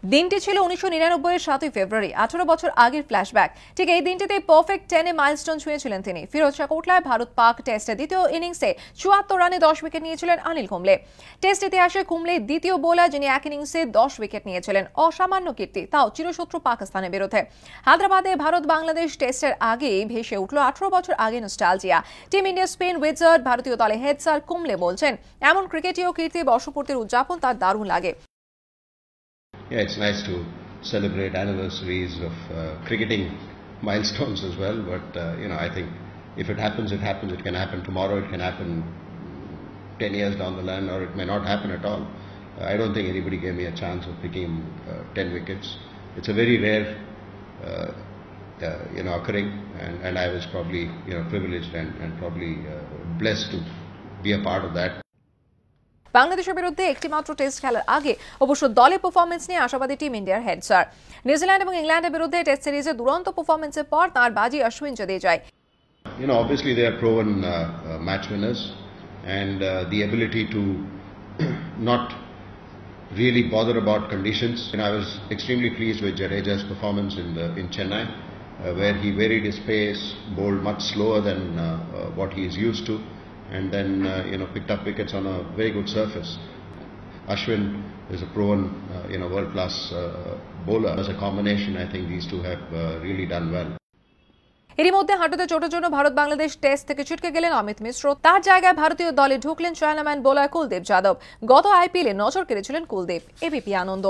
দিনটি ছিল 1999 এর 7 ফেব্রুয়ারি, 18 বছর আগের ফ্ল্যাশব্যাক। ঠিক এই দিনটিতে পারফেক্ট 10-এ মাইলস্টোন ছুঁয়েছিলেন তিনি। ফিরোজ শাহ কোটলায় ভারত পাক টেস্টের দ্বিতীয় ইনিংসে 74 রানে 10 উইকেট নিয়েছিলেন অনিল কুম্বলে। টেস্ট ইতিহাসে কুম্বলে দ্বিতীয় বোলার যিনি এক ইনিংসে 10 উইকেট নিয়েছিলেন। অসামান্য কীর্তি, তাও চিরশত্রু পাকিস্তানের বিরুদ্ধে। হায়দ্রাবাদে ভারত বাংলাদেশ টেস্টের আগেই ভেসে উঠল 18 বছর আগে nostalgia. Team India spin wizard ভারতীয় দলে হেড স্যার কুম্বলে বলছেন, এমন ক্রিকেটীয় কীর্তি বর্ষপূর্তির উদযাপন তার দারুণ লাগে। Yeah, it's nice to celebrate anniversaries of cricketing milestones as well. But I think if it happens, it happens. It can happen tomorrow. It can happen 10 years down the line, or it may not happen at all. I don't think anybody gave me a chance of picking 10 wickets. It's a very rare, occurring, and I was probably privileged and probably blessed to be a part of that. বাংলাদেশের বিরুদ্ধে একটি মাত্র test খেলার আগে অবশ্য দলে performance নিয়ে আশাবাদী টিম ইন্ডিয়ার হেড স্যার। নিউজিল্যান্ড এবং ইংল্যান্ডের বিরুদ্ধে টেস্ট সিরিজে দুরন্ত পারফরম্যান্সের পর তার বাজি Ashwin জাদেজায়। Obviously they are proven match winners, and the ability to not really bother about conditions. I was extremely pleased with Jadeja's performance in Chennai, where he varied his pace, bowled much slower than what he is used to, and then picked up wickets on a very good surface. Ashwin is a proven world-class bowler. As a combination, I think these two have really done well. এরই মধ্যে হাঁটুতে চোটের জন্য Bharat Bangladesh test থেকে ছিটকে গেলেন অমিত মিশ্র। তার জায়গায় ভারতীয় দলে ঢুকলেন চায়নাম্যান বোলার কুলদীপ যাদব। গত আইপিএলে নজর কেড়েছিলেন কুলদীপ। এবিপি আনন্দ।